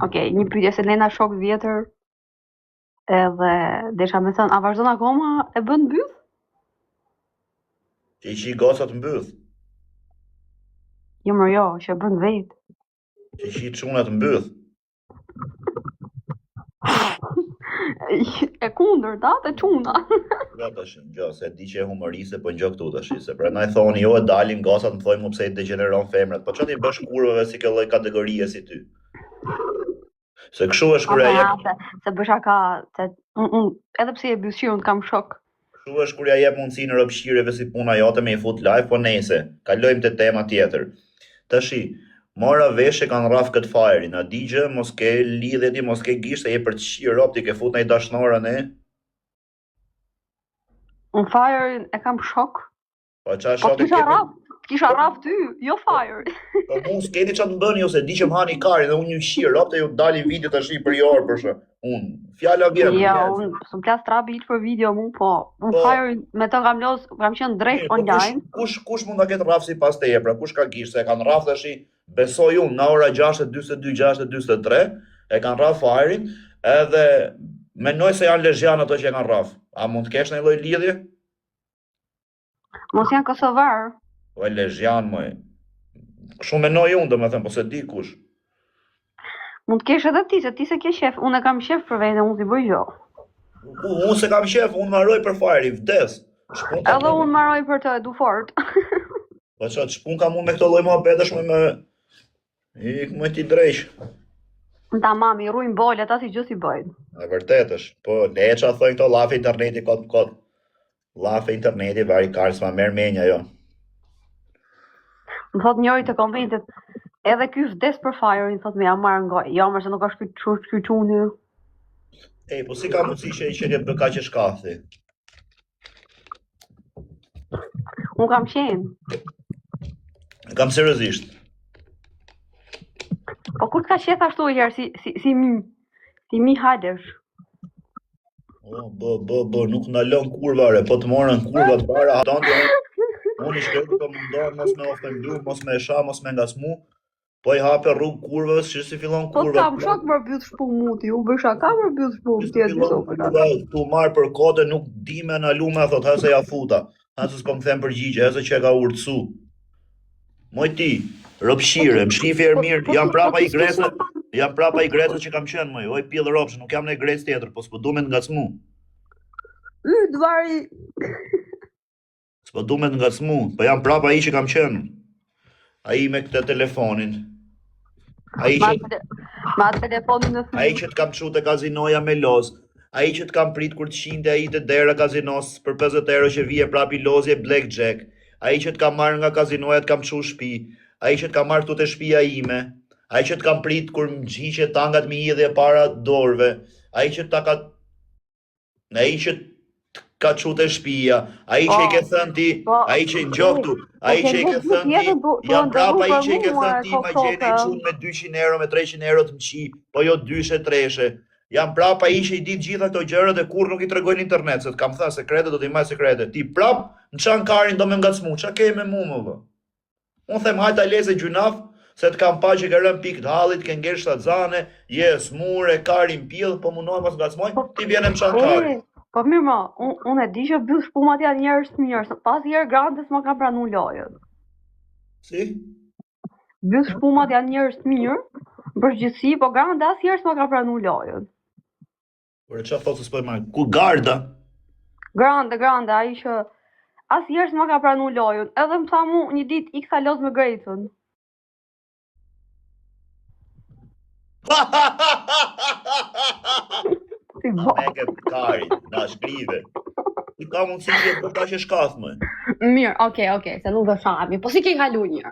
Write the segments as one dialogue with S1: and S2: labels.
S1: Okej, një pyetje se Lena shok vjetër edhe desha me thënë, a vazhdon akoma e bën mbyll?
S2: Që i qi gocat mbyll.
S1: Jo, më jo, që e bën vetë.
S2: Që i qi çunat mbyll.
S1: E kundërta të çuna.
S2: Ja tash, gjë, se di që e humoriste, po ngjo këtu tash, se prandaj thoni jo e dalin gocat, më thojmë pse i degeneron femrat. Po çfarë i bësh kurvave si kjo lloj kategorie si ty? Se kështu është kur ja jep.
S1: Se bësha ka, se edhe pse e bysqyrën kam shok.
S2: Kështu është kur ja jep mundësinë rrobshireve si puna jote me i fut live, po nejse, kalojmë te tema tjetër. Tashi, mora vesh e kanë rraf këtë fajrin, a digje, mos ke lidhje ti, mos ke gisht, e je për të shqirë ropti, ke fut në i dashnorën e?
S1: Unë fajrin e kam shok.
S2: Po qa shok e ke?
S1: Kisha rraf ty, jo fajr.
S2: Po mu s'keni qa të më bëni, ose di që më hani kari dhe unë një shqirë ropte ju dali video të shi për jorë përshë. Unë, fjalla gjemë.
S1: Ja, unë së më plas trabi itë për video mu, po unë fajrin me të kam los, kam qenë drejt online.
S2: Kush mund të ketë rraf si pas teje, pra kush ka gisht, se e kanë rraf të shi, besoj unë, në ora 6:42, 6:43, e kanë rraf fajrin, edhe menoj se janë lezjan ato që e kanë rraf. A mund të kesh në lloj lidhje?
S1: Mos janë kosovar.
S2: Po e lezjan, moj. Kështu menoj unë, domethënë, po se di kush.
S1: Mund të kesh edhe ti, se ti se ke shef, unë e kam shef për vete, unë si bëj gjo.
S2: Unë se kam shef, unë marroj për fajri, vdes.
S1: Edhe unë marroj për të edu fort.
S2: Po çfarë shpun kam unë me këto lloj mohabetësh me më ti drejsh.
S1: Tamam, i rrujnë bolë, ata si gjë si bëjnë.
S2: E vërtet është, po leça thonë këto llafe interneti kot. Llafe interneti vari karës ma merr menja jo.
S1: Më thot njëri të komentet, edhe ky vdes për fajrin, thot me jam marrë ngoj. Jo, më se nuk është ky çuni.
S2: Ej, po si ka mundësi që i qenë bë kaq e shkafti?
S1: Unë kam qenë.
S2: Kam seriozisht.
S1: Po kur ka qenë ashtu herë si mi hajdesh.
S2: Bo, nuk ndalon kurvare, po të morën kurvat para, unë i shkretu të mundohet mos me ofendu, mos me esha, mos me ngasmu, po i hape rrugë kurvës, që si fillon kurvat.
S1: Po kam shok më byt shpum muti, u bësha ka më byt shpum tjetë.
S2: Tu marë për kote, nuk di me në lume, thot, hese ja futa, hese s'po më them përgjigje, hese që e ka urtësu. Moj ti, rëpshire, më shqifi e mirë, jam prapa i gresë që kam qenë, moj, oj pillë ropshë, nuk jam në gresë tjetër, po s'po du me ngacmu.
S1: Dvari...
S2: S'po du me të ngacmu, po jam prapa i që kam qenë. Ai me këtë telefonin.
S1: Ma telefonin në
S2: ai që të kam çu te kazinoja me loz. Ai që të kam prit kur të shinte ai te dera kazinos për 50 euro që vije prapi lozje blackjack. Ai që të kam marrë nga kazinoja të kam çu shtëpi. Ai që të kam marrë këtu te shtëpia ime. Ai që të kam prit kur më xhiqe tangat me hidhje para dorëve. Ai që ta ka ka çute shtëpia, ai që i ke thënë ti, ai që ngjo këtu, ai që i ke thënë ti, jam prapa ai që i ke thënë ti, ma gjeni çun me 200 euro, me 300 euro të mqi, po jo dyshe, treshe. Jam prapa ai që i di gjitha këto gjëra dhe kur nuk i tregoj në internet, se të kam thënë sekrete, do t'i marr sekrete. Ti prap në çankarin do me ngacmu, ç'a ke me mua më vë? Unë them hajta leze gjunaf, se të kam pa që ke rënë pikë të hallit, ke ngjerë shtatzane, je smure, karin pill, po mundohem pas ngacmoj, ti vjen në çankarin.
S1: Po mirë ma, unë e di që byll shpumat janë njerëz të mirë, pas herë grandes ma ka pranu lojën.
S2: Si?
S1: Byll shpumat janë njerëz të mirë, përgjithësi, po grande as herë s'ma ka pranu lojën.
S2: Por e çfarë thotë s'po marr? Ku garda?
S1: Grande, ai që as herë s'ma ka pranu lojën, edhe më tha mu një ditë iksa loz me Grejtën.
S2: Me ke karit, na shkrive. I ka mundësi që të ka që shkath më.
S1: Mirë, okej, se nuk do shami, po si ke kalu njërë?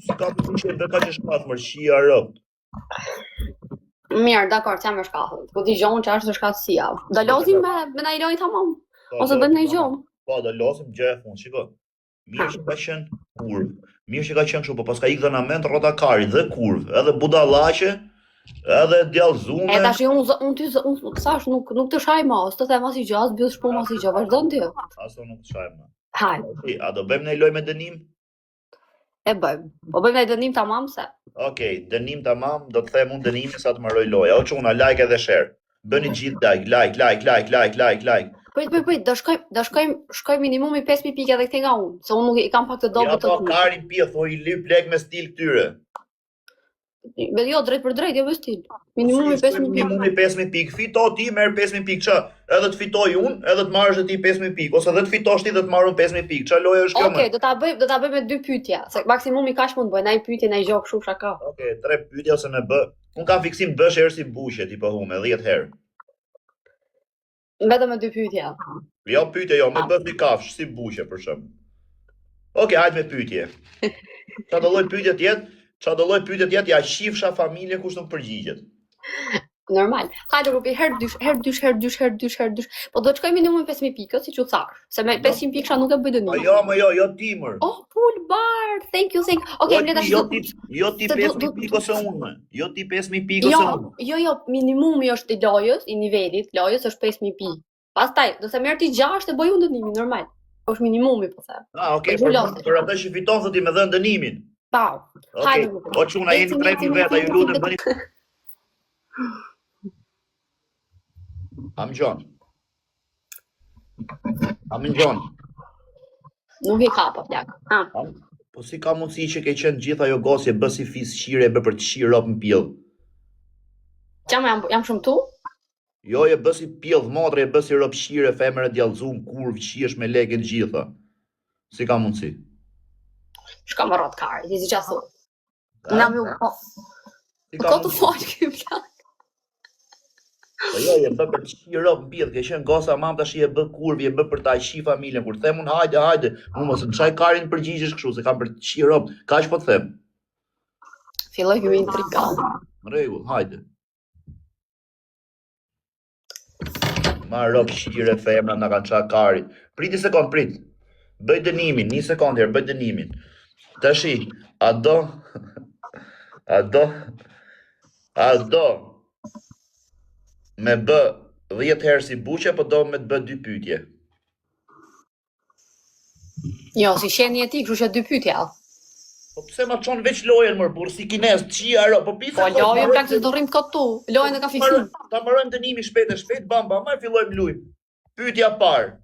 S2: Si ka mundësi që të ka që shkath më, shia rëpt.
S1: Mirë, dakor, që më shkathët, po t'i gjonë që është të shkath si javë. Do lozim me na i lojnë tamam, ose bëm në i gjonë?
S2: Po, do lozim gjë e fund, shiko. Mirë që ka qenë kurvë, mirë që ka qenë kështu, po pas ka ikë dhe në ment rrota karit dhe kurvë, edhe budallaqe, edhe djallëzume.
S1: E tash unë thash nuk të shaj ma, ose të them as i gjë, as byll shpum as i gjë, vazhdon ti.
S2: Aso nuk të shaj ma.
S1: Hajde.
S2: A do bëjmë në lojë me dënim?
S1: E bëjmë. Po bëjmë e dënim tamam se.
S2: Okej, dënim tamam, do të them unë dënimin sa të mbaroj loja. O çuna, like edhe share. Bëni gjithë like.
S1: Prit, do shkojmë minimumi 5.000 pikë edhe këthe nga unë, se unë nuk i kam pak të dobët të
S2: të tu. Ja, po karin pia, thoi i lyp lek me stil këtyre.
S1: Jo, drejt për drejt, jo me stil. Minimumi 5.000 pikë.
S2: Minimumi 5.000 pikë. Fito ti, merr 5.000 pikë, që? Edhe të fitoj unë, edhe të marrësh ti 5.000 pikë, ose edhe të fitosh ti dhe të marrë 5.000 pikë. Qa loja është kjo më?
S1: Okej, do ta bëjmë me 2 pyetja, se maksimumi kaq mund bëj, na i pyetje, na i gjok kështu shaka.
S2: Okej, 3 pyetje ose me bë. Unë kam fiksim të bësh herë si bushje, ti po hume 10 herë.
S1: Vetëm me 2 pyetja.
S2: Jo pyetje, jo, me bë ti kafsh si bushje për shemb. Okej, hajde me pyetje. Çfarë do lloj pyetje tjetër? Çfarë do lloj pyetje tjetër? Ja shifsha familje kush nuk përgjigjet.
S1: Normal. Hajde grupi, herë dysh. Po do të shkojmë minimum 5.000 pikë, siç u thash. Se me 500 pikë nuk e bëj dënim.
S2: Jo timër.
S1: Oh, full bar. Thank you. Okej, le tash.
S2: Jo ti 5.000 pikë ose unë. Jo ti 5.000 pikë ose unë.
S1: Jo, minimumi është i lojës, i nivelit lojës është 5.000 pikë. Pastaj, do të merr ti 6 e bëj unë dënimin normal. Është minimumi po them.
S2: Okej, për atë që fiton thotë më dhën dënimin.
S1: Pau.
S2: Hajde. O çuna jeni 3 veta, ju lutem bëni. Amgjon.
S1: Nuk e ka pa plak.
S2: Po si ka mundësi që ke qenë gjithë ajo gosje bë si fis shire bë për të shirë rop në pjell?
S1: Jam shumë tu?
S2: Jo, e bë si pjell motre, e bë si rop shire, femër e djallëzum, kurv, qish me lekën gjitha. Si ka mundësi?
S1: Shka më rot kare, ti si qa thu. Na më po. Ka të faqë kjo plak.
S2: Po jo, e bë për të shirë rop në pjell, ke qenë gosa mam tash e bë kurvi, e bë për ta shi familjen, kur them unë hajde, unë mos më çaj karin përgjigjesh kështu, se kam për të shirë rop, kaq po të them.
S1: Filloj ju intrigan.
S2: Në rregull, hajde. Ma rop shire femra na kanë qa karit. Priti sekond, prit. Bëj dënimin, 1 sekond herë, bëj dënimin. Tashi, a do me bë 10 herë si buqe, po do me të bë 2 pyetje?
S1: Jo, si sheni e ti, kështu që 2 pyetje.
S2: Po pse ma çon veç lojën më burr si kines, çia, po pisa.
S1: Po lojën plak se do rrim këtu. Lojën e ka fiksuar.
S2: Ta mbarojmë dënimin shpejt, bam, më fillojmë lujm. Pyetja parë.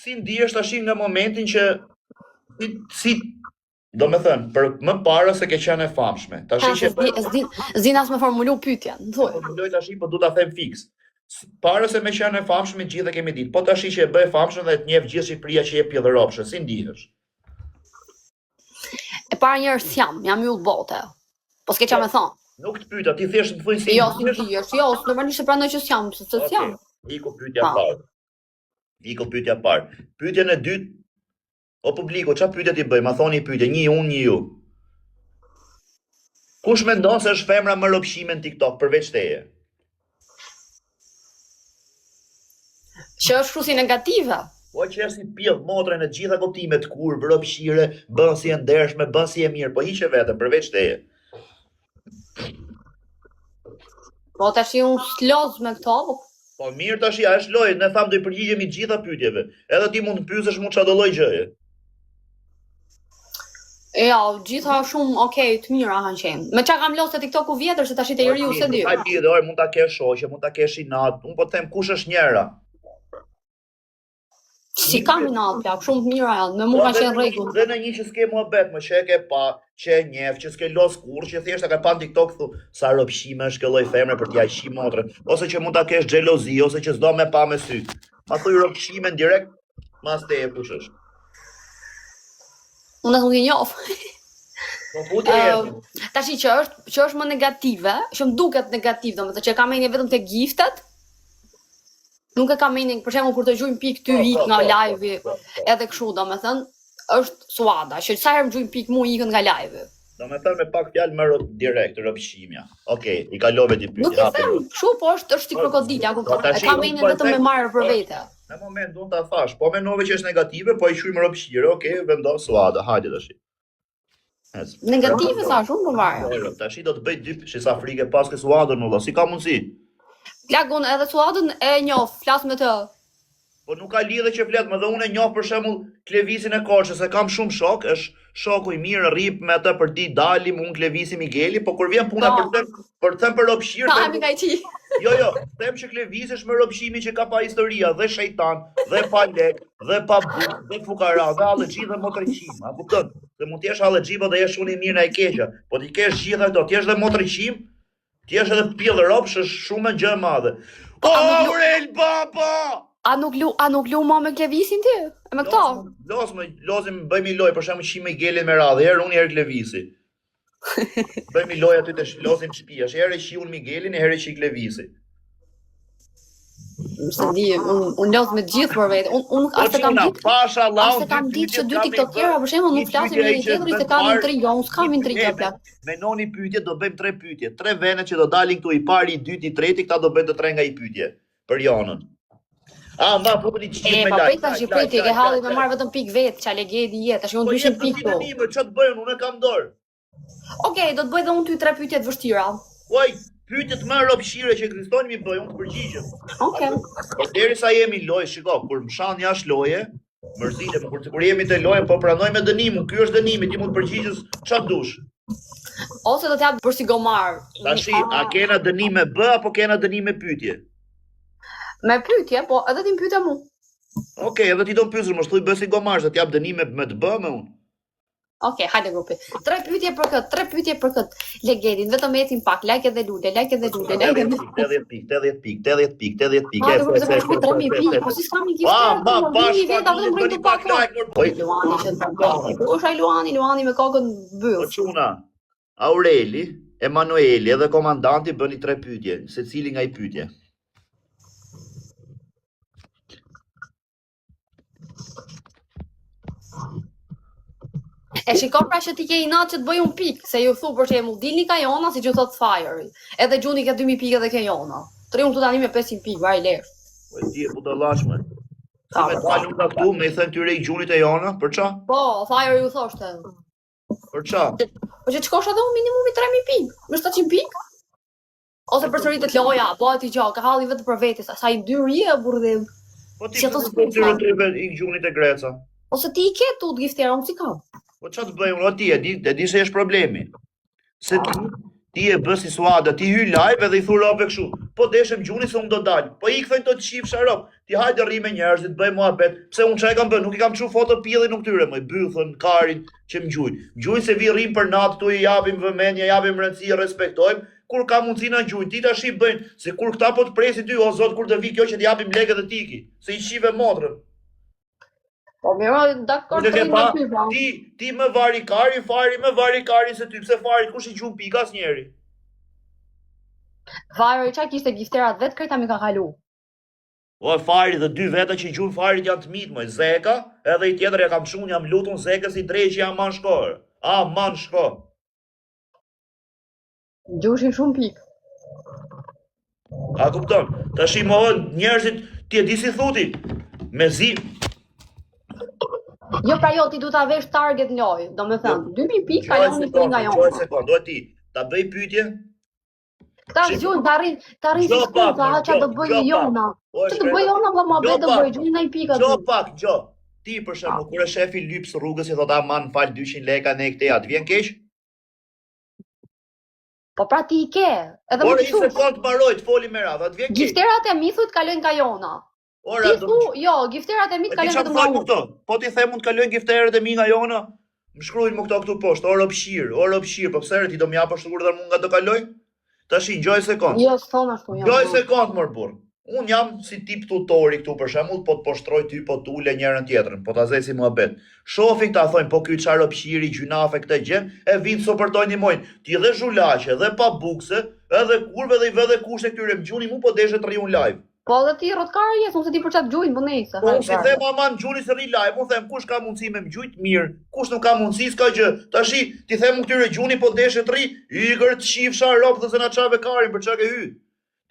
S2: Si ndihesh tash nga momentin që do me thënë, për më parë se ke qenë e famshme. Tash që
S1: zin as me formulu pyetjen, thuaj.
S2: Formuloj tash, po du ta them fiks. Para se me qenë e famshme gjithë e kemi ditë. Po tash që e bëj famshme dhe të njeh gjithë Shqipëria që jep pjedhëropshë, si ndihesh?
S1: E para njerëz jam yll bote. Po s'ke çfarë më thon.
S2: Nuk të pyeta, ti thjesht më thuaj si.
S1: Jo, si ndihesh. Jo, normalisht e pranoj që s'jam, se s'jam.
S2: Iku pyetja parë. Pyetjen e dytë. O publiku, çfarë pyetje ti bëj? Ma thoni pyetje, një unë, një ju. Kush mendon se është femra më rrobshime në TikTok përveç teje?
S1: Që është kështu si negative?
S2: Po që është si pjell motre në gjitha kuptimet, kur, rrobshire, bën si e ndershme, bën si e mirë, po hiqe vetëm përveç teje.
S1: Po tash unë s'loz me këto.
S2: Po mirë tash, a është lojë, ne tham do i përgjigjemi gjitha pyetjeve. Edhe ti mund të pyesësh mua çfarë do lloj gjëje.
S1: Ja, gjitha shumë okay, të mira kanë qenë. Me çka kam losë TikTok-u vjetër se tash i riu se di.
S2: Ai bie, mund ta kesh shoqe, mund ta kesh inat. Unë po të them kush është njëra.
S1: Si kam inat, plak, shumë të mira janë, me mua kanë qenë rregull.
S2: Dhe në një që s'ke muhabet, më që e ke pa, që e njeh, që s'ke los kurrë, që thjesht e ka pa në TikTok thu sa rrobshime është kjo lloj femre për t'ia shi motrën, ose që mund ta kesh xhelozi, ose që s'do me pa me sy. Ma thuj rrobshime direkt, mas te e kush është.
S1: Unë nuk e njoh.
S2: Po futi
S1: tash që është më negative, që më duket negativ, domethënë që kam menjë vetëm te giftet. Nuk e kam menjë, për shembull kur të gjujmë pikë ty ik nga live-i, edhe kështu domethënë, është Suada, që sa herë më gjujmë pikë mua ikën nga live-i.
S2: Domethënë me pak fjalë më direkt rrobshimja. Okej, i kalove ti pyetja.
S1: Nuk e them, kështu po është si krokodil, ja kupton. E kam menjë vetëm me marrë për vete.
S2: Në moment unë ta thash, po menove që është negative, po i shujmë rrobshire, okay, vendos Suada, hajde tash.
S1: Negative thash, unë po marr.
S2: Tash do të bëj 2, shi sa frikë pas ke Suadën, valla, si ka mundsi?
S1: Lagun edhe Suadën e njoh, flas me të.
S2: Po nuk ka lidhje që flet, më dhe unë e njoh për shembull Klevisin e Korçës, se kam shumë shok, është shoku i mirë, rrip me atë për ditë dalim, unë Klevisi Migeli, po kur vjen puna për të thënë për ropshir, jo, them që Klevisi është me ropshimi që ka pa historia, dhe shejtan, dhe pa lek, dhe pa buk, dhe fukara, dhe allergji dhe motrëqim, a kupton? Se mund të jesh allergji, po dhe jesh unë i mirë na i keqja, po ti kesh gjitha këto, ti jesh dhe motrëqim, ti jesh edhe pjellë ropsh, është shumë gjë e madhe. Aurel Baba!
S1: A nuk lu ma me Klevisin ti? E me këto?
S2: Lozim, bëjmë i loj, për shemë qime i gelin me radhe, herë unë i herë Klevisi. Bëjmë i loj aty të lozim shpia, herë që unë Migelin, herë që i Klevisi.
S1: Se di, unë loz me gjithë për vetë, unë asë kam ditë që dy tiktokera, për shemë, nuk flasim me një tjetëri se kam intriga, unë s'kam intriga plak.
S2: Me noni pyetje, do bëjmë 3 pyetje, 3 vene që do dalin këtu, i pari, i dyti, i treti, këta do bëjmë të 3 nga i pyetje, për janën. Ma puni qëtë me lajt.
S1: Pa prit, ke halli me marrë vetëm pik vetë, që alegedi jetë, ashtë unë dyshin pik po.
S2: Që të bëjnë, unë e kam dorë.
S1: Okej, do të bëj dhe unë ty 3 pyetjet vështira.
S2: Oj, pyetjet më ropshire që Kristoni mi bëj, unë të përgjigjem.
S1: Okej.
S2: Derisa jemi lojë, shiko, kur më shan jashtë loje, mërzitëm, kur jemi të loje, po pranoj me dënimu, ky është dënimi, ti mund të përgjigjes çfarë dush.
S1: Ose do t'jap për sigomar.
S2: Tashi, a kena dënim me B apo kena dënim me pyetje?
S1: Me pyetje, po edhe ti më pyete mu.
S2: Okej, edhe ti do më pyesësh, mos thuj bësi gomar, se t'jap dënim me të B me unë.
S1: Okej, hajde grupi. 3 pyetje për këtë. Legedin, vetëm ecim pak, like edhe lule.
S2: 80 pikë.
S1: Hajde grupi, se përshmi 3.000 pikë, po si s'kam një gifter, Luani me kokën bëllë.
S2: Po çuna, Aureli, Emanueli edhe komandanti bëni 3 pyetje, secili nga i pyetje.
S1: E shikon pra që ti ke inat që të bëj unë pikë, se ju thu për shembull dilni ka jona, si që thot Fire. Edhe Gjuni ka 2000 pikë edhe ke jona. Tri unë tu tani me 500 pikë, vaj lesh.
S2: Po e di, po të lashme. Si me t'falun ka këtu, me i thënë tyre i Gjunit e jona, për qa?
S1: Po, Fire ju thoshte.
S2: Për qa?
S1: Po që të shkosh edhe unë minimumi 3000 pikë, me 700 pikë? Ose për sëritet loja, po ati gjo, ka halli vetë për vetes, sa i dyrje e burdhim.
S2: Po ti për tyre trive i Gjunit e Greca.
S1: Ose ti i ke tu të giftera, unë si kam.
S2: Po që të bëjmë, o ti, e di se është problemi. Se ti e bësi suada, ti hy live edhe i thu rope këshu. Po deshem Gjuni se unë do dalë. Po i këthejnë të qifë sharop. Ti hajde rri me njerëzit, bëjmë muhabet. Pse unë që e kam bëjmë, nuk i kam qu foto pjellin nuk tyre, më i bythën, karin, që më gjujnë. Gjujnë se vi rrim për natë, tu i japim vëmenja, japim rëndësi, respektojmë. Kur ka mundësi na gjujnë, ti tash i bëjnë, se kur këta po të presi ty, o zot, kur të vi kjo që t'japim leke dhe tiki. Se i shive motrën.
S1: Po miro, dakor të rinë në ty, ba.
S2: Ti më vari kari, Fari më vari kari se ty, pse Fari kush i gjumë pika asnjeri.
S1: Fari, qa kishte gifterat vetë krejta mi ka kalu.
S2: O, Fari dhe 2 veta që i gjumë Farit janë të mitë, moj, Zeka, edhe i tjetër ja kam shumë, jam lutun Zekës i drejtë që jam man shkor. Man shko.
S1: Gjushin shumë pikë.
S2: A kupton, të shimohën njerëzit, ti e di si thuti, me zi...
S1: Jo pra jo, ti du ta vesh target loj, do me thëmë, 2000 pikë ka joni për nga jonë.
S2: Gjoj sekund, do ti, ta bëj pyetje?
S1: Ta gjujnë, ta rrinë si shkun, ta që të bëjë jona. Që të bëjë jona, vë ma bëjë të bëjë, gjujnë nga i pika
S2: të. Gjo, ti për shembull, kur e shefi lyps rrugës i thot aman fal 200 leka ne këtej, atë vjen keq?
S1: Po pra ti i ke, edhe më të thush.
S2: Por i sekund mbaroj të foli me radhë, atë vjen keq.
S1: Gifterat e mithut kalojnë ka jona. Ti thu, jo, gifterat e mi të kalojnë vetëm nga unë.
S2: Po ti them mund të kalojnë gifterat e mi nga jona, më shkruajnë më këto këtu poshtë, orë opshir, po pse ti do më japësh urdhër mua nga do kaloj? Tash gjoj sekond.
S1: Jo, s'thon ashtu jam.
S2: Gjoj sekond mor burr. Un jam si tip tutori këtu për shembull, po të poshtroj ty, po tule njërin tjetrën, po ta zesi muhabet. Shofin ta thonë, po ky çfarë opshiri, gjunafe këtë gjë, e vin soportojnë ndihmojnë. Ti dhe zhulaqe, dhe pa bukse, edhe kurve dhe i vë dhe kushte këtyre më gjuni mu po deshe të rriun live.
S1: Po dhe ti rrotkare jes, unë se ti për qatë gjujnë, po nejse.
S2: Po unë si them aman gjuni se rri live, unë them kush ka mundësi me më gjujt mirë, kush nuk ka mundësi s'ka gjë. Tashi, ti them këtyre gjuni po deshe të rri, igër të shifsha rop dhe se na qave karin për çka ke hy.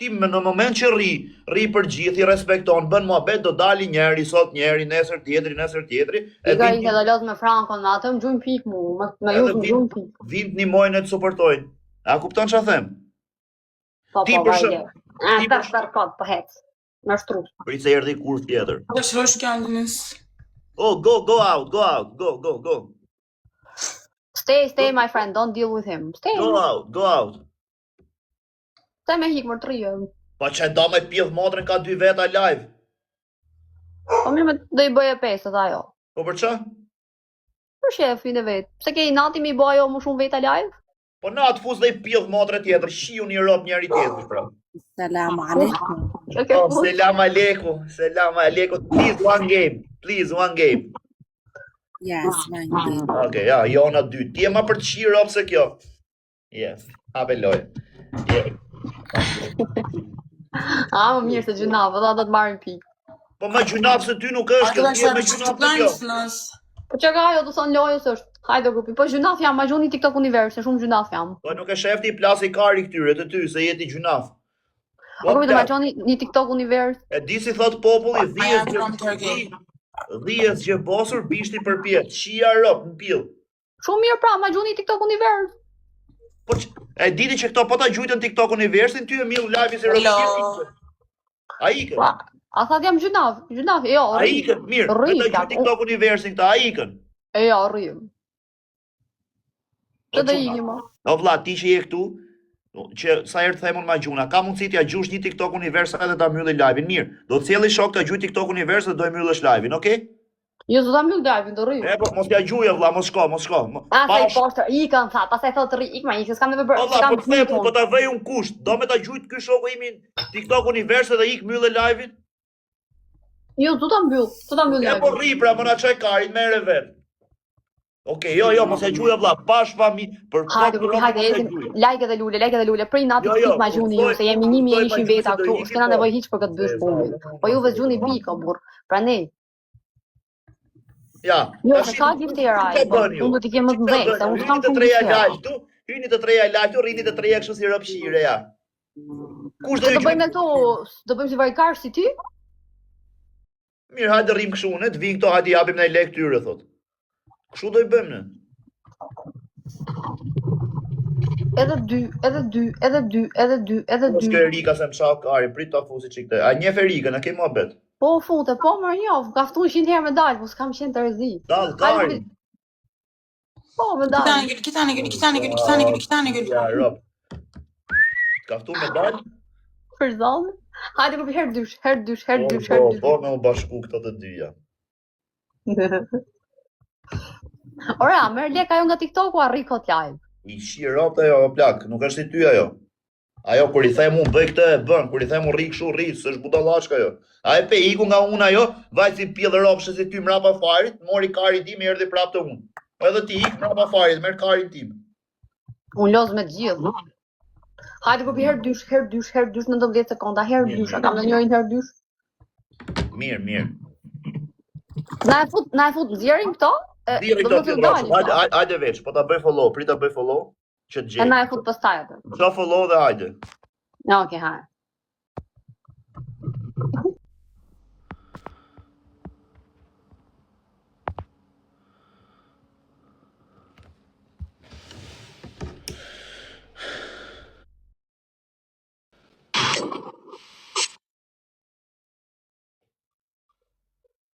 S2: Ti në moment që rri për gjithë, i respekton, bën muhabet, do dali njeri, sot njeri, nesër tjetri.
S1: I ka i edhe lot me Frankon, me atë më gjujnë pik mu, me ju më gjujnë pik.
S2: Vind një mojnë e të suportojnë. A kupton ç'a them?
S1: Po, vajle. Ta shtarkot, po hec. Nga shtrus.
S2: Prit se erdhi kur tjetër.
S3: Po shrosh kjo Angelis.
S2: Oh, go out, go.
S1: Stay, my friend, don't deal with him. Stay.
S2: Go out.
S1: Stay me hik më të rrijë.
S2: Po që do me pjedh motrën ka 2 veta live.
S1: Po mirë me do i bëje 5 ajo.
S2: Po për ç'a?
S1: Për shefin e vet. Pse ke i nati mi bëj ajo më shumë veta live?
S2: Po na të fuz dhe i pjedh motrë tjetër, shiu një rob njëri tjetër, pra.
S4: Salam alaikum.
S2: Oh, selam aleikum. Please one game.
S4: Yes, one game.
S2: Okay, ja, jona 2. Ti e ma për të shirë rob se kjo. Yes, hape lojë. Yeah.
S1: Më mirë se gjunaf, do të marrin pikë.
S2: Po më gjunaf se ty nuk është, kjo ti e me gjunaf se kjo.
S1: Po që ka ajo, do thonë lojës është. Hajde grupi, po gjunaf jam, ma gjuni TikTok Universe, shumë gjunaf jam.
S2: Po nuk e shefti i plasi kari këtyre të ty, se jeti gjunaf.
S1: Po grupi do ma gjoni një TikTok Universe.
S2: E di si thot populli, dhijes që bosur, bishti për pjetë, shia rop në pil.
S1: Shumë mirë pra, ma gjuni TikTok Universe.
S2: Po e diti që këto po ta gjujtën TikTok Universin, ty e mill live si rëpjeti. A ikën?
S1: A that jam gjunaf, jo,
S2: a ikën, mirë, me ta gjujt TikTok Universin këta, a ikën?
S1: E jo, rrim. Të dhe ikim, o.
S2: O vlla, ti që je këtu, që sa herë të themun ma gjuna, ka mundësi t'ja gjush një TikTok Univers edhe ta mbylli live-in, mirë. Do të cjelli shok ta gjuj TikTok Univers dhe do e mbyllësh live-in, okay?
S1: Jo, do ta mbyll live-in, do rrim.
S2: E po mos t'ja gjuje vlla, mos shko.
S1: A sa i poshtë, ikën tha, pastaj thot rri, ik ma ik, se s'kam nevojë bërë.
S2: O vlla, po them, po ta vej un kusht, do me ta gjujt ky shoku imin TikTok Univers dhe ik mbyllë live-in?
S1: Jo, do ta mbyll live-in.
S2: Ja po rri pra, më na çaj karin, merre vet. Okej, jo, mos e gjuja vlla, pash fami për
S1: hajde, like edhe lule, prej natit tik ma gjuni ju, se jemi 1100 veta këtu, s'kena nevoj hiq për këtë bësh punin. Po ju veç gjuni biko, burr, pra ne.
S2: Ja.
S1: Jo, se ka gifte e raj, unë do t'i kemë më të dhejt, se unë s'kam shumë gifte.
S2: Hyni të treja live, tu rrini të treja kështu si rëpshire, ja. Kush do
S1: të bëjmë këto, do bëjmë si varikar si ty?
S2: Mirë, hajde rrim kështu, ne të vijnë këto, hajde japim në lek tyre, thot. Kështu do i bëjmë ne?
S1: Edhe dy.
S2: Mos ke Erika se më shak kari, prit ta fusi çikte. A njeh Erikën, a ke mohabet?
S1: Po fute, po më njoh, kaftuar 100 herë me dal, po s'kam qenë të rëzi.
S2: Dall kari.
S1: Po me dal.
S3: Kitani.
S2: Ja, rob. Kaftuar me dal?
S1: Për zonë. Hajde po herë dysh.
S2: Po me u bashku këto të dyja.
S1: Ora, merr lek ajo nga TikToku arri kot live.
S2: I shirop ajo plak, nuk është i ty ajo. Ajo kur i them unë bëj këtë e bën, kur i them unë rri kështu rri, s'është budallashka ajo. Ai pe iku nga unë ajo, vaj si pjell ropshë si ty mrapa farit, mori karin tim erdhi prapë te unë. Po edhe ti ik mrapa farit, merr karin tim.
S1: Unë loz me të gjithë. Hajde po herë dysh 19 sekonda, herë dysh, a kam ndonjërin herë dysh?
S2: Mirë.
S1: Na e fut nxjerrim këto?
S2: Diri këto të dalin. Hajde veç, po ta bëj follow, prit ta bëj follow që të gjej.
S1: E na e fut pastaj atë.
S2: Ço follow dhe hajde.
S1: Okej, hajde.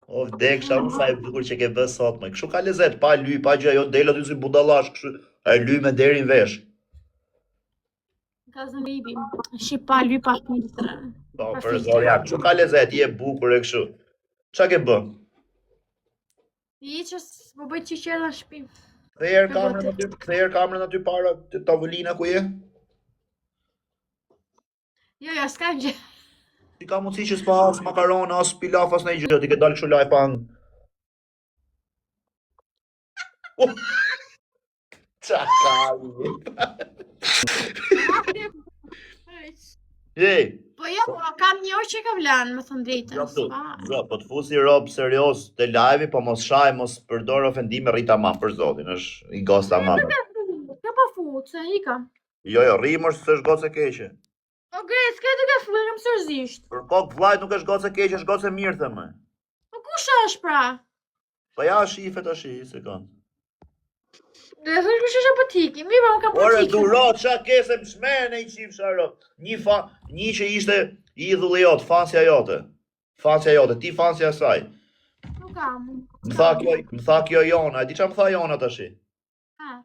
S2: O vdeksha unë sa e bukur që ke bë sot më. Kështu ka lezet, pa ly, pa gjë, ajo del aty si budallash, kështu ai ly me deri në vesh.
S5: Ka zëribi, shi pa ly pa filtre.
S2: Po, për zor ja, kështu ka lezet, je bukur e kështu. Ç'a ke bë?
S5: I që s'po bëj qiqer në shtëpi.
S2: Ktheher kamerën aty para te tavolina ku je?
S5: Jo, s'kam gjë.
S2: Ti ka mundësi që s'pa as makaron, as pilaf, as ndonjë gjë, ti ke dalë kështu live pa. Ça ka?
S5: Po jo, kam një orë që kam lanë, më thënë drejtën.
S2: Po të fusi rob serios te live, po mos shaj, mos përdor ofendime rrita mam për zotin, është i gosta mam.
S5: Ka pa fut, se i kam.
S2: Jo, rrimër s'është gocë e keqe.
S5: O grej, s'ka të ka full, kam sërzisht.
S2: Për kokë vllajt nuk është gocë e keqe, është gocë e mirë thëmë.
S5: Po kush është pra?
S2: Po ja shife tash, sekond.
S5: Do të thosh kush është apo tiki? Mirë, më ka po tiki.
S2: Ore duro, ç'a ke se më shmerën ai çift sharop. Një që Idhulli jot, fansja jote. Fansja jote, ti fansja saj.
S5: Nuk kam.
S2: Më tha kjo Jona, e di qa më tha Jona tashi?
S5: Ha.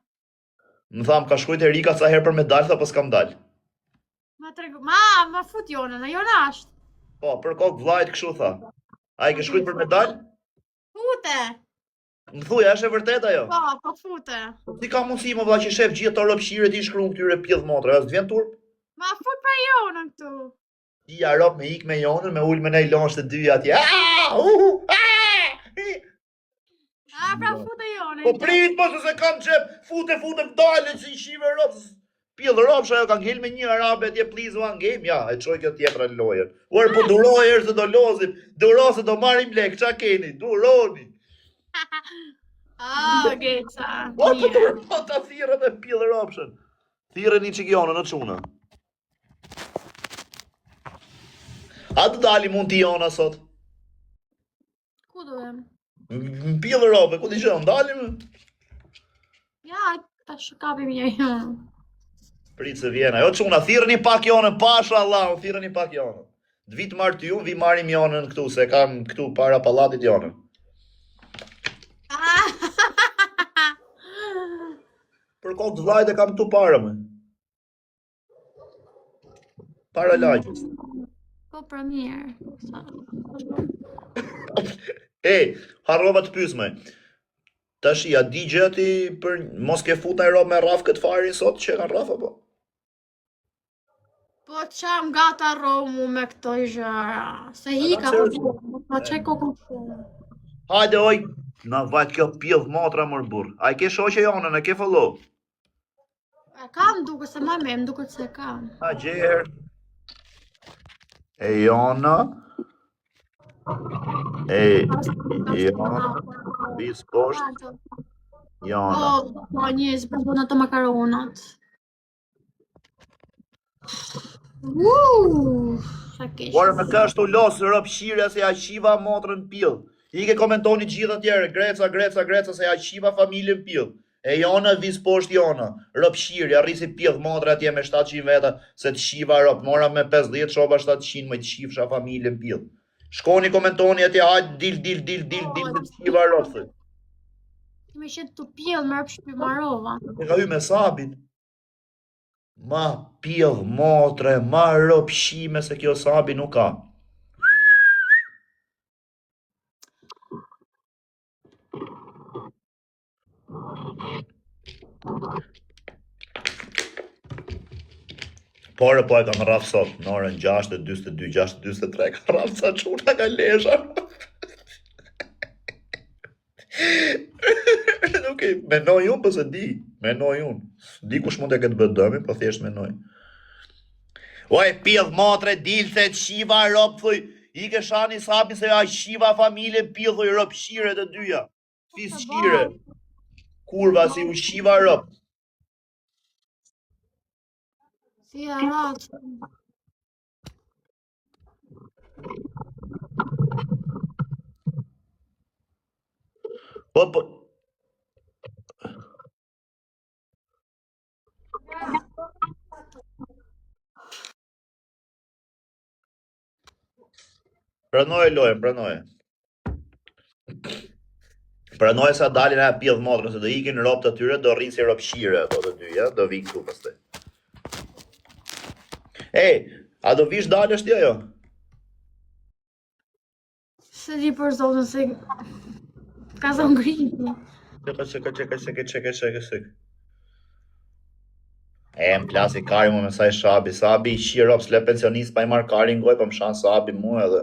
S2: Më tha më ka shkujt Erika sa herë për medalj, tha po s'kam dal.
S5: Ma fut Jona, në Jona është.
S2: Po, për kokë vllajt kështu tha. A i ke shkujt për medalj?
S5: Fute.
S2: Më thuja, është e vërtet ajo?
S5: Po fute.
S2: Si ka mundësi më vlla që shef gjithë të rëpshire ti shkruan këtyre pjedh motra, as t'vjen turp?
S5: Ma fut për Jonën këtu.
S2: Ti ja rop me ik me Jonën, me ul me nej lonsh të dy atje.
S5: Pra fute Jonën.
S2: Po prit po se kam qep, fute vdale që i shive rops. Pjedh ropsh ajo ka ngel me një arabe atje please one game, ja, e çoj kjo tjetra në lojën. Ur po duroj herë se do lozim, duro se do marrim lek, ç'a keni? Duroni.
S5: Geca.
S2: Po ta thirrën e pjedh ropshën. Thirrën i çikionën në çuna. A të dali mund t'i Jona sot?
S5: Ku duhem?
S2: Në pjedh ropë, ku t'i qënë, dalim?
S5: Ja, ta shkapim një Jonë.
S2: Pritë se vjena, jo çuna, thirrni pak Jonën, pasha Allah, thirrni pak Jonën. D'vit marr ty unë, vi marim Jonën këtu, se kam këtu para pallatit Jonën. Për kokë të vllajt e kam këtu para më. Para lagjes.
S5: Po për mirë.
S2: Harrova të pyes më. Tash ja di gjë ti për mos ke fut në rob me rraf këtë farin sot që kanë rraf apo?
S5: Po qam gata romu me këto gjëra. Se hika po çaj kokën shumë.
S2: Hajde oj, na vaj kjo pjedh motra mor burr. A i ke shoqe Jonën, e ke follow?
S5: E kam duke se ma me, më duket se kam.
S2: Ha gjerë. E Jona. Jona. Vis poshtë. Jona.
S5: Po njës, për bëna të makaronat. Sa kesh.
S2: Ora me kështu losë rëpshire se ja qiva motrën pjedh. I ke komentoni gjithë atjerë, greca se ja qiva familjen pjedh. E Jona vis poshtë Jona, rëpshirë, arrisi pjedh motra atje me 700 veta, se të shiva rëp, mora me 50, shoba 700, me të shifsha familjen pjedh. Shkoni komentoni atje, hajtë, dil, të shiva rëpë.
S5: Me qenë të pjedh më rëpshpi marova.
S2: E ka hy me sabin. Ma pjedh motre, ma rëpshime se kjo sabi nuk ka. Pore po e kam rraf sot, në orën 6:42, 6:43, ka rraf sa quna ka lesha. Nuk e, menoj unë pëse di, menoj unë. Di kush mund e këtë bët dëmi, po thjesht menoj. Oj, pjedh motre, dilse, shiva, rop, thuj, i ke shani sabi se ja shiva familje, pjedh, thuj, rop, shire të dyja. Fis shire. Kurva si u shiva rop.
S5: Si e ratë.
S2: Po. Pranoje lojën, pranoje. Pranoje sa dalin e pjedh motrën, se do ikin ropt atyre, do rrinë si ropshire ato të dyja, do vi këtu pastaj. A do vish dalësh ti ajo?
S5: Se di për zotën se ka zonë gripi.
S2: Çeka. Më plasi kari mu me saj shabi. Sabi i shi rop, s'le pensionist pa i marr kari ngoj, pa më shanë sabi mu edhe.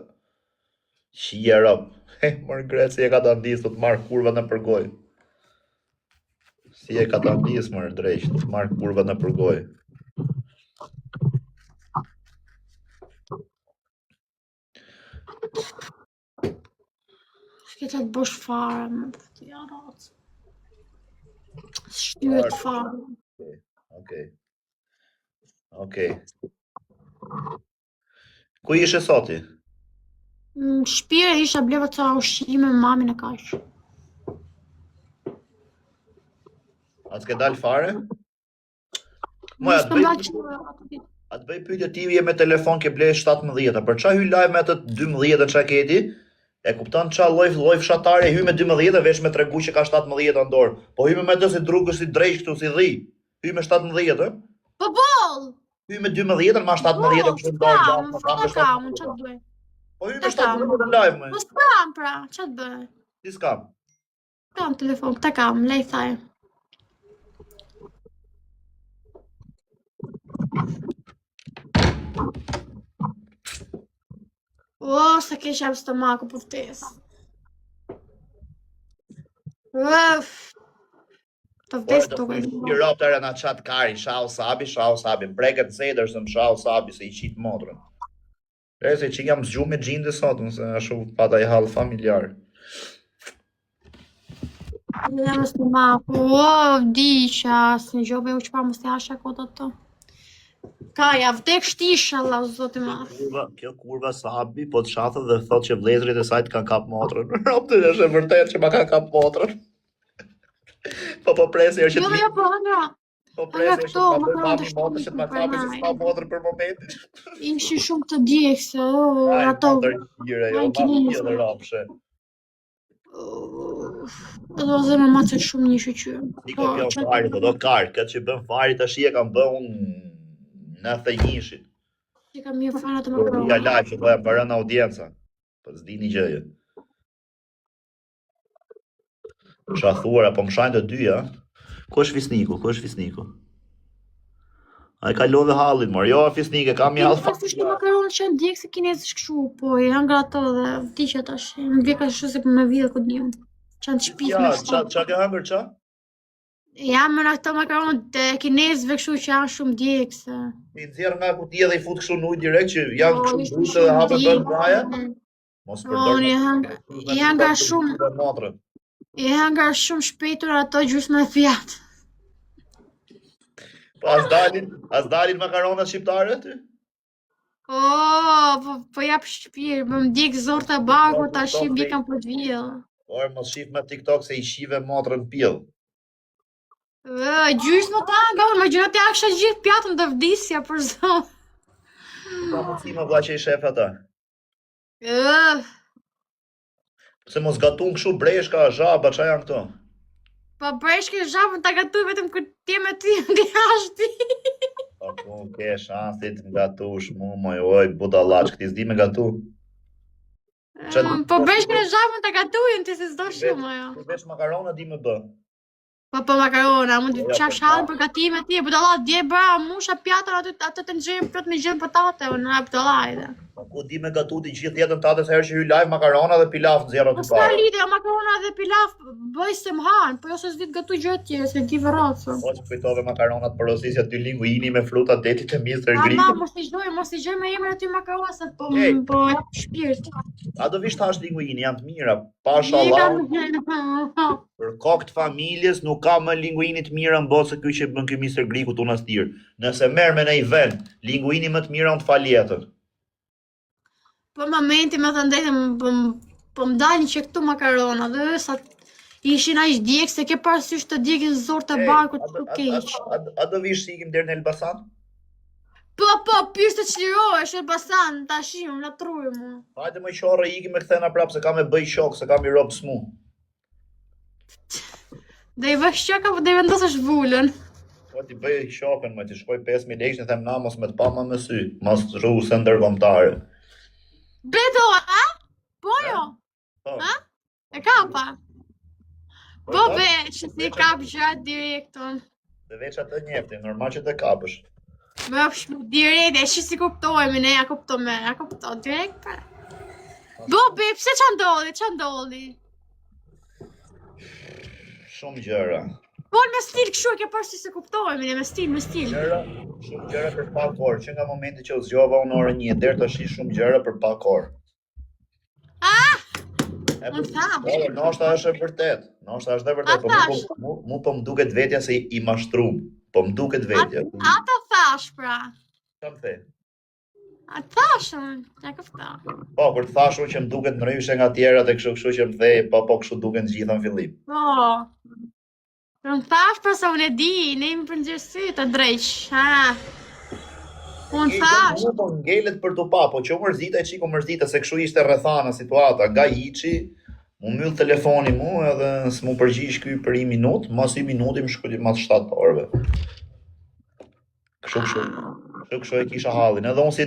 S2: Shi e rop. Mërë gretë si e ka të ndisë, të marrë kurva në përgoj. Si e ka të ndisë, mërë drejsh, të marrë kurva në përgoj.
S5: Shkete të bosh fare, më të ja ratë. Shtyret fare.
S2: Okej. Ku ishe soti?
S5: Shpire isha bleva të ushqime me mamin e kaq.
S2: A s'ke dal fare?
S5: Mos të mbaq
S2: Atë bëj pyetje ti je me telefon ke ble 17, për çfarë hy live me atë 12 çka keti? E kupton çfarë lloj fshatare hy me 12 vesh me tregu që ka 17 në dorë. Po hy me atë si drugësh si drejsh këtu si dhi. Hy me 17, ë?
S5: Po boll!
S2: Hy me 12 ma 17 kështu dorë.
S5: Çfarë të bëj?
S2: Po hy me 17 në live më.
S5: Po s'kam pra, çfarë të bëj?
S2: Si s'kam.
S5: Kam telefon, këta kam, lej thaj. O, se ke qep stomaku për vtes. Të vtes të gëj.
S2: I ropë të na çat kari, shau sabi, breket zeder se më shau sabi se I qit motrën. Se që jam zgju me gjinde sot, nëse ashtu pata I hall familjar.
S5: Jam stomaku, o, vdiqa, se në gjobe u qëpa mos të jasha kota të. Kaja, vdek shtisha, Allah, zote ma.
S2: Kjo kurva sabi, po të shathë dhe thot që vlezrit e sajt kanë kap motrën. Ropë të është e vërtet që ma kanë kap motrën. Po presë që
S5: Jo, po, hanga.
S2: Po presë që ma mami motrë që të ma kapi që s'ka motrën për momentin.
S5: Ishi shumë të djekse, o, ato.
S2: Dhe ropshe.
S5: Do zemë ma që shumë një shqyqyë.
S2: Iko kjo fari, do karë, këtë që bën fari të shi e kam bën unë në thejnishit.
S5: Që kam një fara të më kërë.
S2: Ja live që doja para në audienca. Po s'dini gjëje. Shathuara, po më shajnë të dyja. Ku është Fisniku? A I kalove hallin, mor. Jo, Fisnike, kam një halë
S5: Pas të shki makaronë që në djekë se kinezë shkëshu, po I hangra ato dhe vdiqe tash. Më vjeka shu se për me vidhe këtë njën. Që në të shpis me shtu.
S2: Qa ke hangër, qa?
S5: Jam në ato makaronë të kinezëve këshu që janë shumë djekë se.
S2: I nëzirë nga kutia dhe I fut kështu në ujë direkt që janë kështu brute dhe hapë të braja? Mos përdor.
S5: I hanga shumë shpejtur ato gjysmë e fjatë.
S2: Po as dalin makaronat shqiptare ty?
S5: Po jap shpirë, më ndjek zorë të bagu, ta shim bikam për të vjellë.
S2: Por mos shif me TikTok se I shive motrën pjell.
S5: Gjysmë ta nga, më gjërat ja kësha gjithë pjatën dhe vdisja për zonë.
S2: Ka mundësi më vla që I shef ata. Se mos gatun këshu breshka, zhaba, qa janë këto?
S5: Pa breshke zhabën ta gatuj vetëm kër t'je me ty nga ashti.
S2: Pa ku ke shansit nga gatush mu, moj, oj, budalaç, këti s'di me gatu.
S5: Po breshke zhabën ta gatujnë ti se s'do shumë ajo.
S2: Kur vesh makarona di me bë.
S5: Po makarona, mund të qash halën për gatimet ti, budallat dje bëra musha pjatën atë të nxirën plot me gjën patate, unë hap budallajde.
S2: Ku di me gatu ti gjithë jetën tate se herë që hy live makarona dhe pilaf në zero të
S5: Po s'ka
S2: parë.
S5: lidhje, makarona dhe pilaf bëj se m'han, po jo se s'di të gatuj gjë tjere, se di vërratësë.
S2: Po që kujtove makaronat për rosisja ty linguini me fruta detit e Mr. Green.
S5: Mos i gjoj me emër aty makarona se po shpirt.
S2: A do vish tash linguini, janë të mira, pashallah. Për kokt familjes nuk ka më linguini të mira në botë se ky që bën ky Mr. Griku të unastir. Nëse merr me nej vend, linguini më të mira unë të faljetën.
S5: Po momenti me të ndajtë, po më dalin që këtu makarona, dhe sa ishin aq djekë se ke parasysh të djekin zorë të barkut të keq.
S2: A do vish si ikim deri në Elbasan?
S5: Po, pyrë të qlirohesh Elbasan, tashim, në trujë mu.
S2: Hajde më qorë ikim e kthena prap se kam e bëj shok, se kam I rob smu.
S5: Dhe I bësh qoka, po dhe I vendosësh vullën.
S2: Po ti bëj shokën, më ti shkoj 5.000 lekë, në them na mos me të pa më me sy, mos rru se ndërkombëtare.
S5: Beto, a? Po jo? A? E kapa? Po veç, si kap gjatë direkton.
S2: Dhe veç atë njefti, normal që të kapësh.
S5: Me shmu direkt, e që si kuptojme, ne ja kuptojme, direkt pa. Bo, be, pse që ndolli?
S2: Shumë gjëra.
S5: Po me stil këshu, ke parë si se kuptojme, ne me stil.
S2: Shumë gjëra për pak orë, që nga momenti që u zgjova unë orën 1, deri tash shumë gjëra për pak orë.
S5: Unë tham.
S2: Noshta është e vërtet. Mu po më duket vetja se I mashtrum. Po më duket vetja.
S5: Ata thash pra.
S2: Qa më the?
S5: A thashën, ja këfta.
S2: Po, kur të thashu që më duket ndryshe nga tjerat e kështu që më the, po kështu duken gjitha në fillim.
S5: Po. Për më thash pra sa unë e di, ne imi për njërësi të drejq. Unë thash.
S2: Po ngelet për të pa, po që mërzita e qiko mërzita, se kështu ishte rrethana situata, nga hiqi, mu myll telefoni mu edhe s'mu përgjish ky për 1 minutë, mas 1 minuti më shkruaj mas 7 orëve. Kështu e kisha hallin, edhe unë si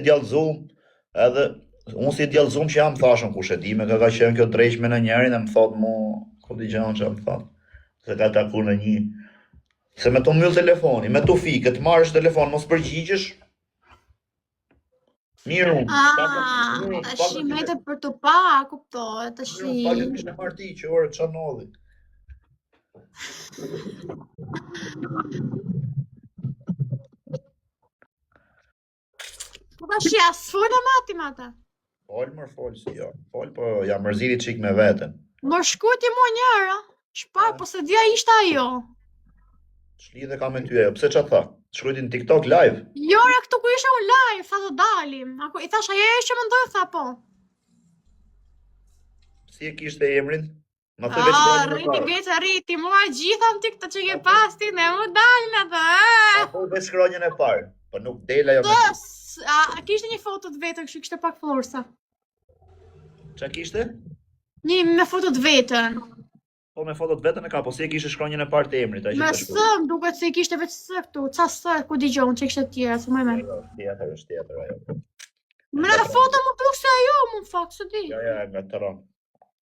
S2: djallëzum, që jam thashën kush e di, me ka qenë kjo drejshme në njerin e më thot mu, ku di gjanë që më thot, se ka taku në një, se me të myll telefoni, me të fikë, të marrësh telefon, mos përgjigjesh, mirë unë.
S5: Tash mete për të pa, kuptohet, tash.
S2: Falë kishte marti që orë çanolli.
S5: Po tash ja sfola mati mata.
S2: Fol si jo. Fol, po ja mërziti çik me veten.
S5: Më shkuti mo njëra. Shpar, po se dia ishte ajo.
S2: Ç'lidhe ka me ty ajo? Pse ç'a tha? Shkruajti në TikTok live?
S5: Jo, këtu ku isha unë live, tha do dalim. Ako i thash ajo që mendoj, tha po.
S2: Si e kishte emrin? Ma the veç
S5: rriti Geca, rriti, mua gjitha në TikTok që ke pas ti, ne mu dalin atë.
S2: Po veç shkronjën e parë, po nuk del ajo me.
S5: A kishte një foto të vetën, kështu kishte pak forsa.
S2: Ç'a kishte?
S5: Një me foto të vetën.
S2: Po me fotot vetën e ka, po si e kishte shkronjën e parë të emrit, ai që
S5: Me
S2: të shkruaj.
S5: sëm, duket se i kishte veç së këtu, ca së ku digjon që kishte tjera, se më me.
S2: Tjetër ajo.
S5: Me në foto më pluk se ajo, më në fakt, së di.
S2: Ja, nga të ron.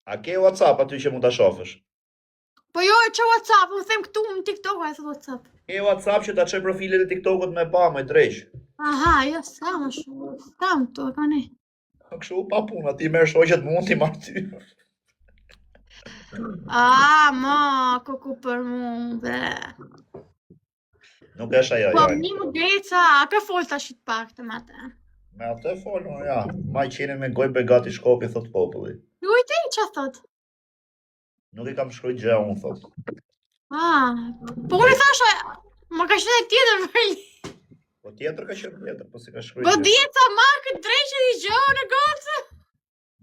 S2: A ke WhatsApp aty që mund ta shohësh?
S5: Po jo, që WhatsApp, më them këtu në TikTok, a e thë WhatsApp.
S2: Ke WhatsApp që ta çoj profilet e TikTokut me pa, më drejt.
S5: Aha, jo, s'kam më shumë, s'kam të, ka ne.
S2: Kështu pa puna, ti merr shoqet mund ti marr ty.
S5: Ma, kuku për mu, be.
S2: Nuk është ajo,
S5: Po,
S2: ja.
S5: një më Geca, a ka fol tash të pak të me atë.
S2: Me atë folën, ja. Ma qenë me gojë begati shkopi, thot populli.
S5: Ju i ti, që thot?
S2: Nuk i kam shkruaj gjë unë, thot.
S5: Po unë i thasha, më ka qenë tjetër vërli.
S2: Po tjetër ka qenë tjetër, po si ka shkruaj
S5: Po
S2: gjë.
S5: djeca ma këtë drejqë i gjohë në gocë.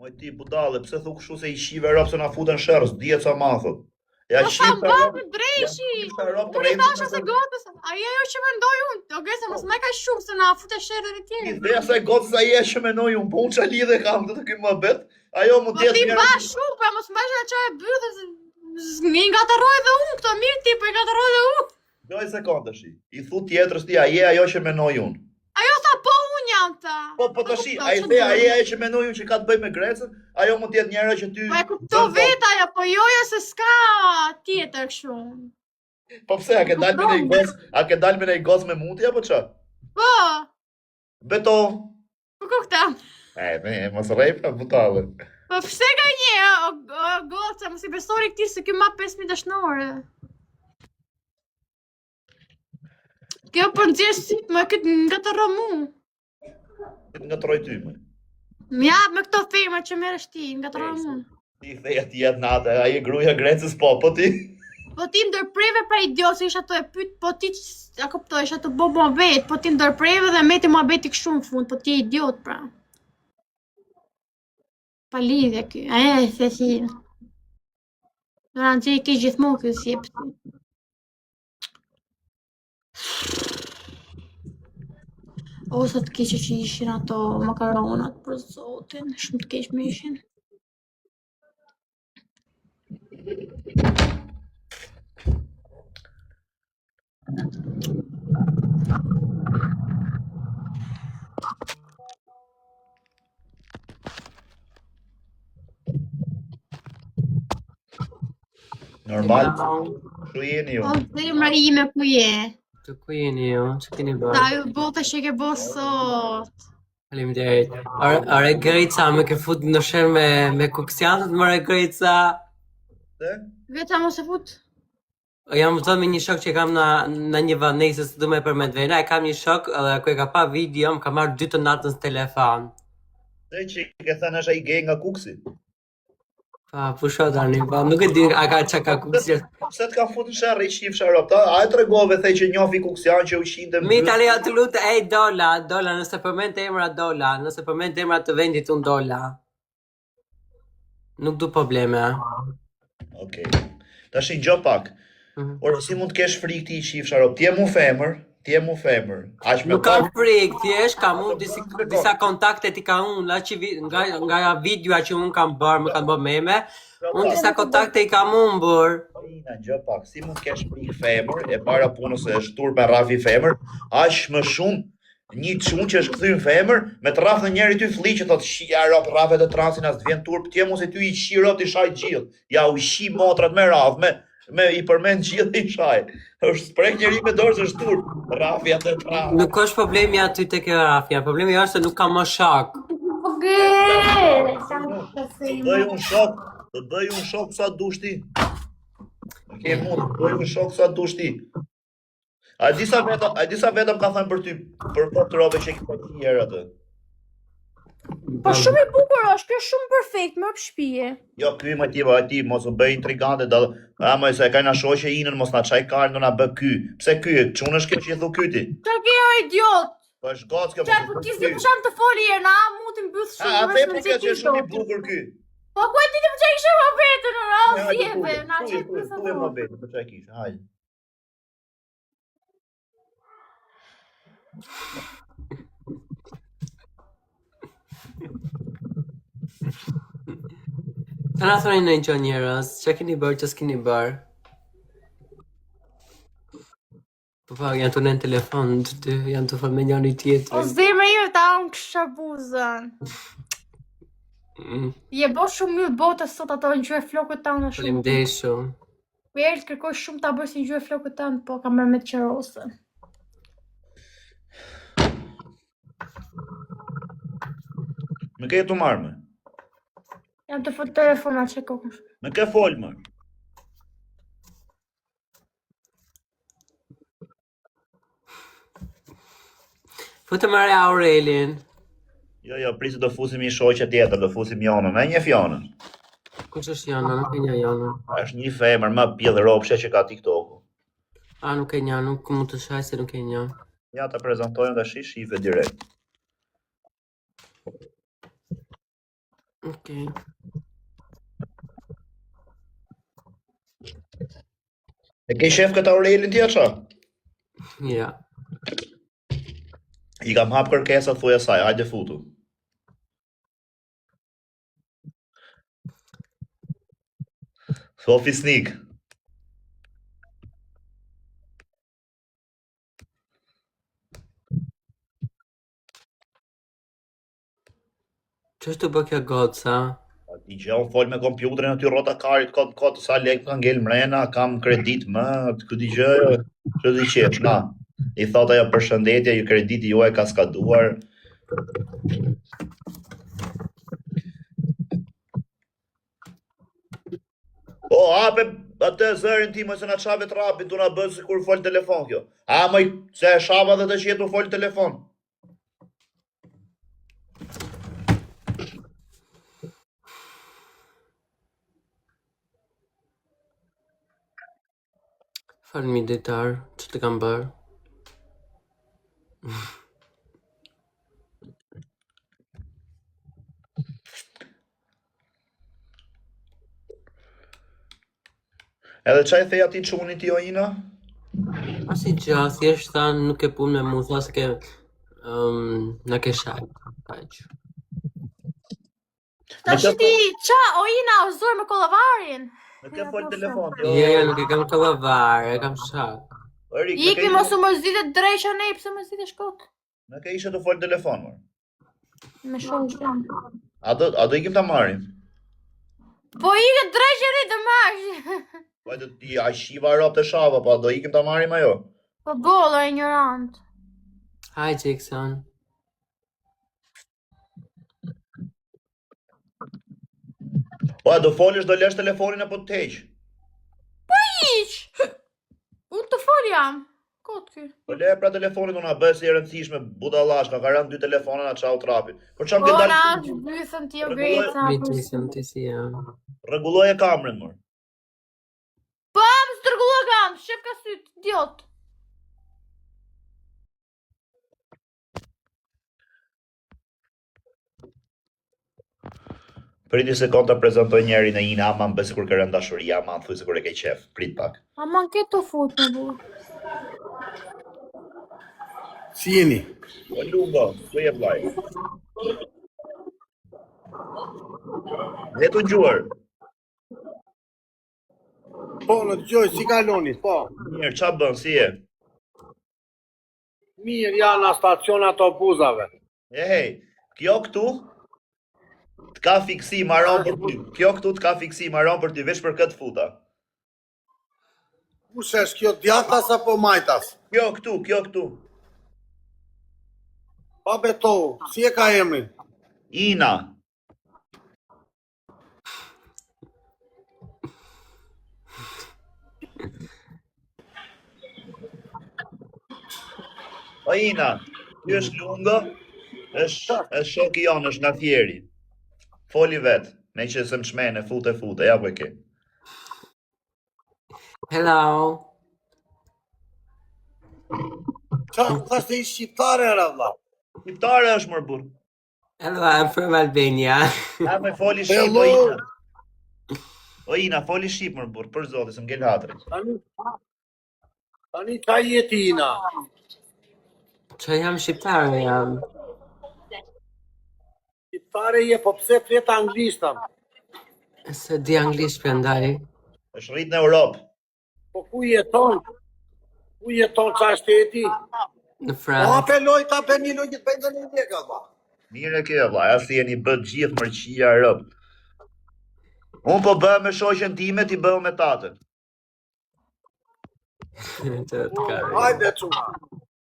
S2: Moj ti budale, pse thu kështu se i shive rob se na futen sherrës, dihet sa ma, thot. Ja
S5: Po sa
S2: shifta
S5: ma
S2: rob.
S5: këtë drejqë.
S2: Rob
S5: Unë i thasha se gotës, ajo që mendoj unë, o gëse mos me ka shumë se na fute sherrën e tjerë.
S2: Ideja se gocës ai e që menoj unë, po unë qa lidhe kam të ky mëbet, ajo mu
S5: Po
S2: tjetë
S5: ti ba shumë, pa mos më që e bëdhe, një nga të roj dhe unë, këto mirë ti, po i nga të roj dhe unë.
S2: Doj sekondë shi. I thu tjetrës ti, aje ajo që menoj unë.
S5: Ajo tha po unë jam ta.
S2: Po të shi, ai the aje ajo që menoj unë që ka të bëj me Grecën, ajo mund tjetë njëra që ty...
S5: Po e kupto vet ajo, po jojo se s'ka tjetër kështu.
S2: Po pse, a ke dal me nej gos me muti, apo qa?
S5: Po,
S2: Beto.
S5: po ku këta?
S2: Mos rejpa, butale.
S5: Po pse ka një, o goca, mos i besori këti se kjo ma 5.000 dashnore. Kjo për nëzirë si, më këtë nga të romu.
S2: Nga të roj ty, me.
S5: Mja me këto firma që merë ti, nga të romu.
S2: Ti theja ti jetë natë, aje gruja Grecës po ti?
S5: Po ti ndërpreve pra idiot, se isha të e pyt, po ti, a kuptoj, isha të bo vetë, po ti ndërpreve dhe meti mua beti kështu në fund, po ti idiot pra. Pa lidhje ky, se si. Dora në që i ki gjithmonë kjo si e pësi. O, sa të keqe që ishin ato makaronat për zotin, shumë të keq me ishin.
S2: Normal, shu jeni ju.
S5: O, zemra ime ku je?
S6: Të ku jeni ju? Që keni bërë?
S5: Ta ju bota që ke bo sot.
S6: Faleminderit. Are Greca, me ke fut në shen me kuksianët, mëre Greca?
S2: Se?
S5: Veca mos e fut.
S6: Jam vëzot me një shok që kam në një vend, nejse se du me përmet vena, e kam një shok edhe ku e ka pa video, më ka marrë 2 të natën së telefon.
S2: Se që i ke thënë është ai gej nga kuksi?
S6: Pa, pusho tani, pa, nuk e di a ka që ka kuksi.
S2: Pse të ka futur sherrë i shif sharop, a e tregove thej që njofi kuksian që u shinte
S6: Mi tani atë lutë, ej, dola, nëse përmend të emra dola, nëse përmend të emra të vendit unë dola. Nuk du probleme.
S2: Okej. Tash i gjo pak. Por si mund të kesh frikë ti i shif sharop? Ti e mu femër, ti e mu femër. Aq me
S6: Nuk kam frikë, thjesht kam unë disa kontakte ti ka unë, nga videoa që unë kam bërë, më kanë bërë meme, unë disa kontakte i kam unë bërë.
S2: Ina, gjë pak, si mund kesh frikë femër, e para punës e është turp me rafi femër, aq më shumë një çun që është kthyer femër, me të rraf në njëri ty fli që thot shija rap rafet e transin as të vjen turp, ti mos e ty i shiro ti shaj gjithë. Ja u shi motrat me raf, me i përmend gjithë i shaj. Është sprek njëri me dorë se është turp, rafja të transin.
S6: Nuk është problemi aty tek e rafja, problemi është se nuk kam më shok.
S2: Të bëj unë shok sa dush ti. Ke mund, të bëj unë shok sa dush ti. A disa vetëm ka thënë për ty, për këtë robe që ke për tjerë atë.
S5: Po shumë i bukur është, kjo është shumë perfekt, më hap shtëpie.
S2: Jo, ky më ti mos u bëj intrigante, ama se ka na shoqë inën mos na çaj karë, do na bë ky. Pse ky? Çunësh që i thu kyti.
S5: Çka ke o idiot?
S2: Po është gocë kjo.
S5: Çfarë po ti s'e pushon të foli herë, na mu ti mbyll shumë.
S2: A ve po që është shumë i bukur ky.
S5: Po ku e ti të më çaj shumë vetën, zjeve, na çaj
S2: Tu e më bëj, po çaj kish, hajde.
S6: Të na thoni në gjë njerëz, çka keni bërë, ç'as keni bërë? Po janë të në telefon, janë të folë me njëri
S5: O
S6: tjetrin.
S5: zemra ime ta unë kësha buzën. Je bo shumë mirë botë sot ato në gjyë flokët ta unë shumë.
S6: Faleminderit shumë.
S5: Verë të kërkoj shumë ta bëj si në gjyë flokët ta unë, po kam mërë me të qërosën.
S2: Më ke të marrë më?
S5: Jam të fotë telefonat që kokën.
S2: Më ke folë më?
S6: Futë marrë Aurelin.
S2: Jo, prisi do fusim një shoqe tjetër, do fusim Jonën, e një Fjonën.
S6: Kush është Jana? Nuk e një Jana.
S2: Është një femër më pjellë ropshe që ka TikTok-u.
S6: A, nuk e një, nuk mund të shaj se nuk e një.
S2: Ja të prezentojnë dhe shife direkt.
S6: Okej.
S2: E ke shef këtë Aurelin tja qa?
S6: Ja.
S2: I kam hap kërkesat thuja saj, hajde futu. Sofi Snik.
S6: Që është të bë kjo goca?
S2: Ti që unë fol me kompjuterin aty rrota karit, kotë sa lek ka ngel mrena, kam kredit më, këtë di gjë, që di qesh, na. I thot ajo përshëndetje, ju krediti juaj ka skaduar. O, hape atë zërin ti, më se na qave të rapin, tu na bëzë si kur fol telefon kjo. A, mëj, se e shava dhe të që jetu fol telefon.
S6: Falmi detar, që të kam bërë?
S2: Edhe qaj theja ti quni ti o ina?
S6: Asi gjë, thjesht thanë nuk e punë me mu, thua se ke në ke shaj.
S5: Ta që ti, qa, o ina, o zorë me kollavarin.
S2: Në ke fol telefon,
S6: Jo, nuk e kam kollavar, e kam shak.
S5: Ikmi mos u më zidhe drejqa ne, pëse më zidhe shkot.
S2: Në ke ishe të fol telefon, mërë.
S5: Me shumë gjë.
S2: A do ikim ta marrim?
S5: Po ikë drejqa ne të marrë.
S2: Po do ti a shiva rop të shava, po do ikim ta marrim ajo?
S5: Po bollo e ignorant.
S6: Hi, Jackson.
S2: Po do folish, do lesh telefonin apo të heq?
S5: Iq! Unë të fol jam. Kotë ky.
S2: Po le pra telefonin do na bëj si e rëndësishme budallash, ka rënë 2 telefona na çau trapi. Por çam ke
S5: Po
S2: dal?
S5: na është bythën ti o greca.
S6: Mi Jackson, ti si jam.
S2: Rregulloje kamrën, mor.
S5: Po më stërgullo kam, shef ka syt, idiot.
S2: Priti sekond ta prezantoj njerin e ina, ama më bëj sikur ke rënë dashuria, ama më thuj sikur e ke qef. Prit pak.
S5: Aman ke të fut me bu.
S7: Si jeni?
S2: O lungo, ku je vllai? Ne të gjuar.
S7: Po, në të gjoj, si kaloni, po.
S2: Mirë, qa bën, si je?
S7: Mirë janë në stacion autobusave.
S2: Hej, kjo këtu të ka fiksi maron për ty. Kjo këtu të ka fiksi maron për ty, veç për këtë futa.
S7: Kush është kjo, djatas apo majtas?
S2: Kjo këtu.
S7: Pa betohu, si e ka emrin?
S2: Ina. O Ina, kjo është lungo, është shoki janë, është nga Fieri. Foli vetë, me që se më shmene, fute, ja ku e ke.
S6: Hello.
S7: Qa, thashtë i shqiptare era vlla.
S2: Shqiptare është mërë burë.
S6: Hello, I'm from Albania.
S2: Ja me foli shqip, o Ina. O Ina, foli shqip mërë burë, për zotë, se më gel hatri.
S7: Tani qa jeti Ina?
S6: Që jam shqiptare jam.
S7: Shqiptare je, po pse flet anglisht tam?
S6: Se di anglisht prandaj.
S2: është rritë në Europë.
S7: Po ku jeton? Ku jeton qa shteti?
S6: Në
S7: Po
S6: Francë.
S7: apeloj ta për një lojit për një ndjeka, ba.
S2: Mire kjo, vla, ja si jeni bët gjithë mërqia rëpë. Unë po bëhem me shoqen time, ti bëhem me tatën.
S7: Hajde quma,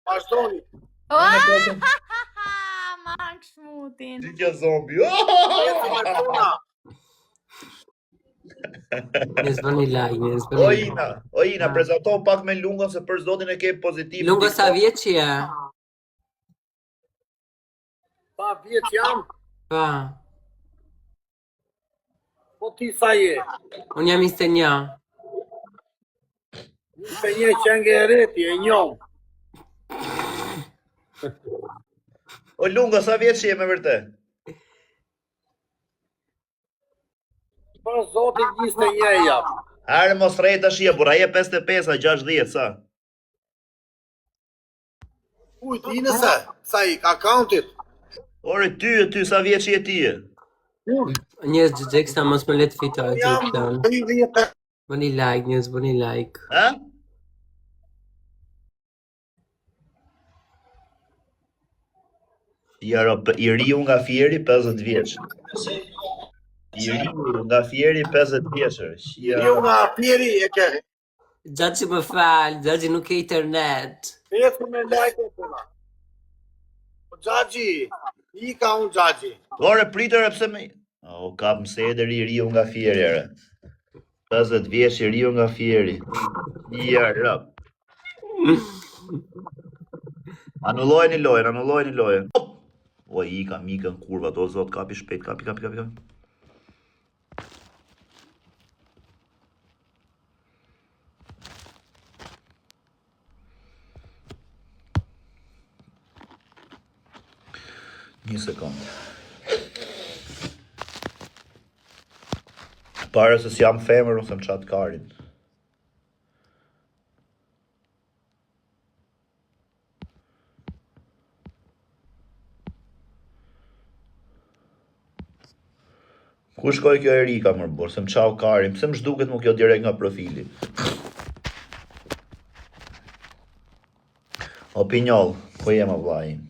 S7: pashtoni.
S5: Max Mutin.
S2: Si kjo zombi.
S7: Jeti me tuna.
S6: Ne zbëni like, ne zbëni like.
S2: O Ina, prezento pak me lungën se për zotin e ke pozitiv.
S6: Lungo sa vjeç je?
S7: Pa vjet jam,
S6: Pa.
S7: po ti sa je?
S6: Unë jam 21.
S7: Se një qenge e reti, e njom.
S2: O lungo, sa vjeç je me vërtet?
S7: Për zotit 21 jam.
S2: Are mos rejta shia, bura je 55, 60, sa?
S7: Ujt, i nëse, sa i, accountit.
S2: Ore, ty, sa vjeç je ti?
S6: Njerëz gjëgjek sa mos më letë fitoj të
S7: Jam
S6: plan.
S7: 30.
S6: Bëni like, njerëz bëni like.
S2: Ha? I riu nga Fieri 50 vjeç. I riu nga Fieri 50 vjeçër.
S7: Jo nga pjeri e ke.
S6: Gjaxhi më fal, Gjaxhi nuk ke internet.
S7: Eci me like e puna. Po Gjaxhi, i ka unë Gjaxhi.
S2: Ore, pritër e pse me... O, kap mëse edhe riu nga Fieri, ere. 50 vjeç i riu nga Fieri. Rëp. Anullojnë i lojën. O, i ka mikën kurva, o zot, kapi shpejt, kapi. Një sekundë. Pare se s'jam femër, unë them qatë karin. Ku shkoj kjo Erika më bërë, se më qau karin, pse më zhduket mu kjo direkt nga profili. O Pinjoll, ku jem o vlajin?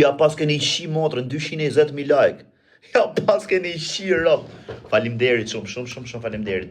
S2: Ja pas keni shi motrën, 220.000 like. Ja pas keni shi rëp. Faleminderit shumë, shumë faleminderit.